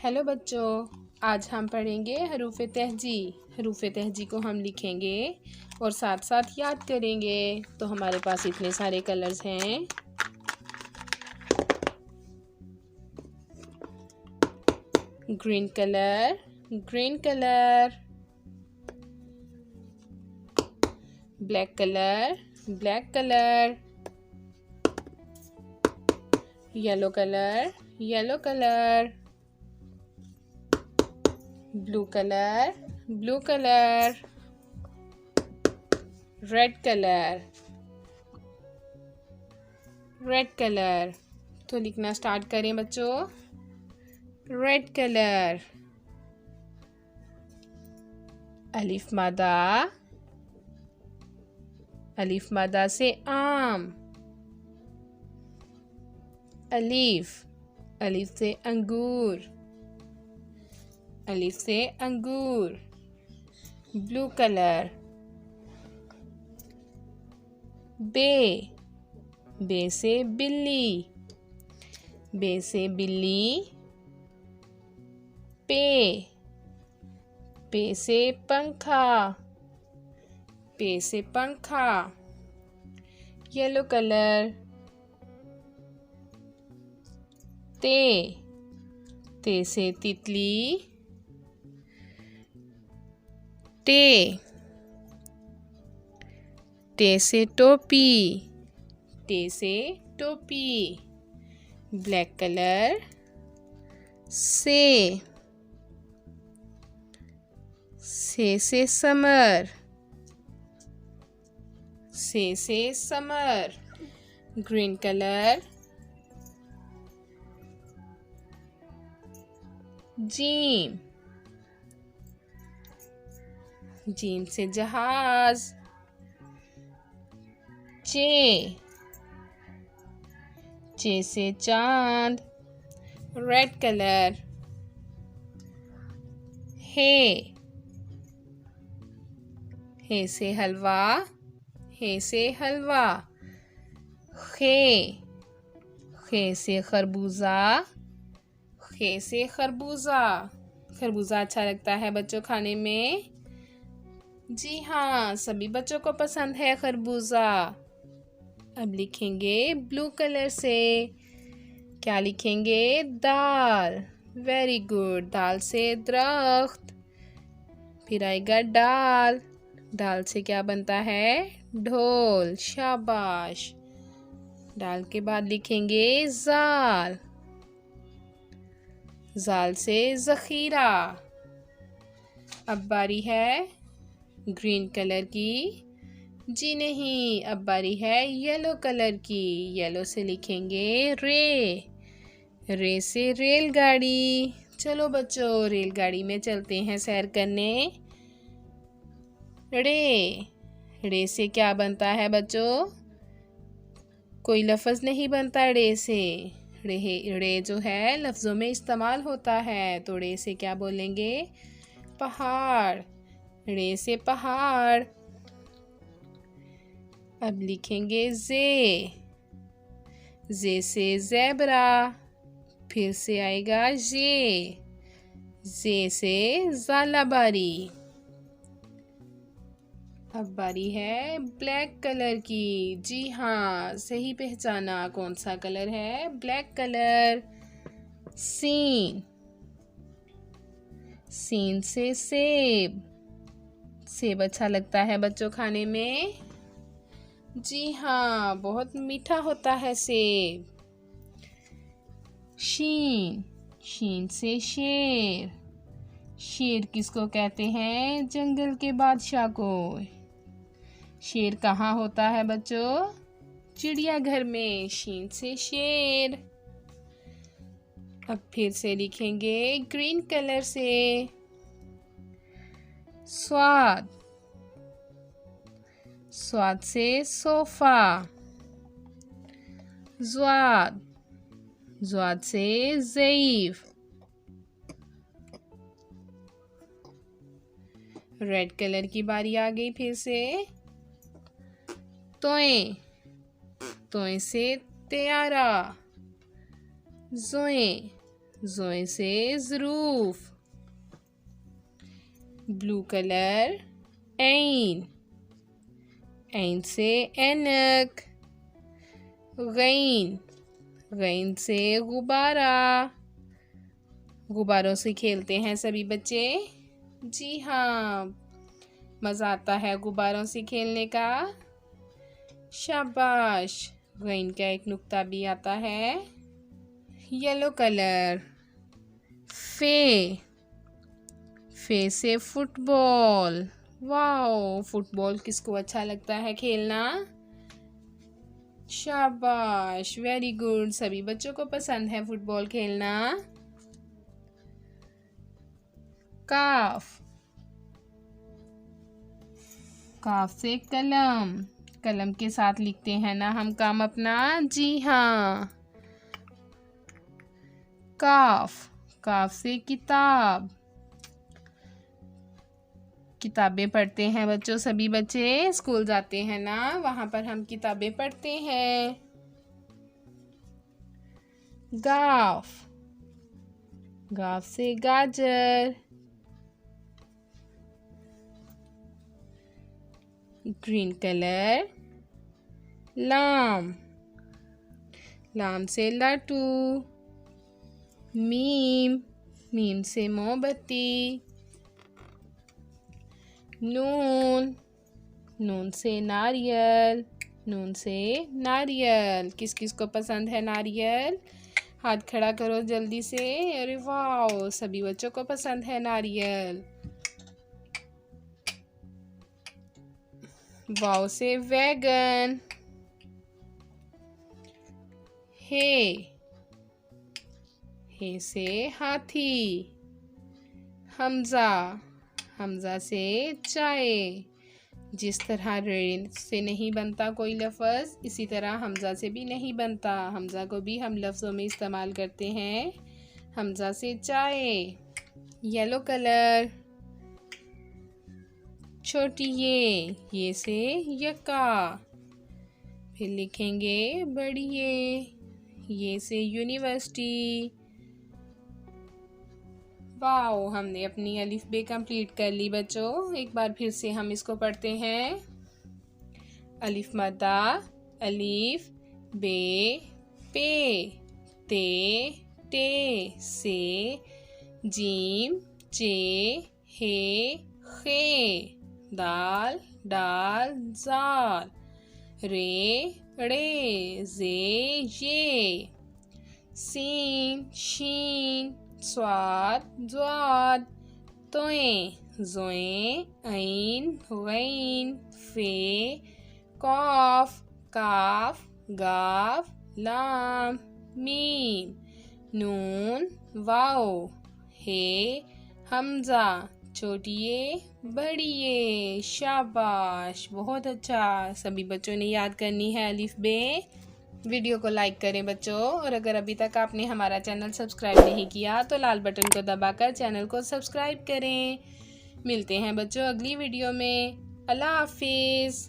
Hello बच्चों, आज हम पढ़ेंगे हरूफ तहजी। हरूफ तहजी को हम लिखेंगे और साथ साथ याद करेंगे। तो हमारे पास इतने सारे कलर्स हैं। Green colour, green colour, black colour, black colour, yellow colour, yellow colour, blue colour, blue colour, red colour, red colour. तो लिखना स्टार्ट करें बच्चों। रेड कलर, अलिफ मादा, अलिफ मादा से आम, अलिफ, अलिफ से अंगूर, अलिफ से अंगूर। ब्लू कलर, बे, बे से बिल्ली, बे से बिल्ली। पे, पे से पंखा, पे से पंखा। येलो कलर, ते, ते से तितली, टे, टे से टोपी, टे से टोपी। ब्लैक कलर, से समर, से summer. Green colour, gym, gym से जहाज, चे, चे से चांद। रेड कलर, हे से हलवा, हे से हलवा। खे से खरबूजा, खे से खरबूजा। खरबूजा अच्छा लगता है बच्चों खाने में। जी हाँ, सभी बच्चों को पसंद है खरबूजा। अब लिखेंगे ब्लू कलर से। क्या लिखेंगे? दाल। Very good. दाल से दरख्त। फिर आएगा डाल। डाल से क्या बनता है? ढोल। शाबाश। डाल के बाद लिखेंगे जाल। जाल से जखीरा। अब बारी है ग्रीन कलर की। जी नहीं, अब बारी है येलो कलर की। येलो से लिखेंगे रे। रे से रेलगाड़ी। चलो बच्चों, रेलगाड़ी में चलते हैं सैर करने। रे, रे से क्या बनता है बच्चों? कोई लफ्ज़ नहीं बनता रे से। रे जो है लफ्ज़ों में इस्तेमाल होता है। तो रे से क्या बोलेंगे? पहाड़। रे से पहाड़। अब लिखेंगे जे। जे से ज़ेबरा। फिर से आएगा जे। जे से ज़ालाबारी। अब बारी है ब्लैक कलर की। जी हाँ, सही पहचाना। कौन सा कलर है? Black colour. सीन। सीन से सेब। सेब अच्छा लगता है बच्चों खाने में। जी हाँ, बहुत मीठा होता है सेब। शीन। शीन से शेर। शेर किसको कहते हैं? जंगल के बादशाह को। शेर कहाँ होता है बच्चों? चिड़ियाघर में। शीन से शेर। अब फिर से लिखेंगे ग्रीन कलर से। स्वाद। स्वाद से सोफा। ज्वाद। ज्वाद से ज़ईफ। रेड कलर की बारी आ गई फिर से। तोय। तोय से त्यारा। जोए। ज़ोए से ज़रूफ। ब्लू कलर ऐन, ऐन से ऐनक। गैन, गैन से गुब्बारा। गुब्बारों से खेलते हैं सभी बच्चे। जी हाँ, मज़ा आता है गुब्बारों से खेलने का। शाबाश। गैन का एक नुक्ता भी आता है। येलो कलर फे, फे से फुटबॉल। वाओ, फुटबॉल किसको अच्छा लगता है खेलना? शाबाश, वेरी गुड, सभी बच्चों को पसंद है फुटबॉल खेलना। काफ, काफ से कलम। कलम के साथ लिखते हैं ना हम काम अपना। जी हाँ। काफ, काफ से किताब। किताबें पढ़ते हैं बच्चों, सभी बच्चे स्कूल जाते हैं ना, वहाँ पर हम किताबें पढ़ते हैं। गाफ, गाफ से गाजर। ग्रीन कलर लाम, लाम से लाटू। मीम, मीम से मोमबत्ती। नून, नून से नारियल, नून से नारियल। किस किस को पसंद है नारियल? हाथ खड़ा करो जल्दी से। अरे वाह, सभी बच्चों को पसंद है नारियल। वाव से वैगन। हे, हे से हाथी। हमजा, हमजा से चाय। जिस तरह रे से नहीं बनता कोई लफ्ज़, इसी तरह हमजा से भी नहीं बनता। हमजा को भी हम लफ्ज़ों में इस्तेमाल करते हैं। हमजा से चाय। येलो कलर छोटी ये से यक्का। फिर लिखेंगे बड़ी ये से यूनिवर्सिटी। वाओ, हमने अपनी अलिफ बे कंप्लीट कर ली बच्चों। एक बार फिर से हम इसको पढ़ते हैं। अलिफ मद्दा, अलिफ बे पे, ते टे से, जीम चे हे खे, दाल डाल जाल, रे ड़े जे ये, सीन शीन स्वाद ज्वाद, तोएं ज़ोएं ऐन गैन, फे कॉफ काफ गाफ लाम मीम, नून वाओ, हे हमजा छोटिए बड़िए। शाबाश, बहुत अच्छा, सभी बच्चों ने याद करनी है अलिफ बे। वीडियो को लाइक करें बच्चों, और अगर अभी तक आपने हमारा चैनल सब्सक्राइब नहीं किया तो लाल बटन को दबाकर चैनल को सब्सक्राइब करें। मिलते हैं बच्चों अगली वीडियो में। अल्लाह हाफिज़।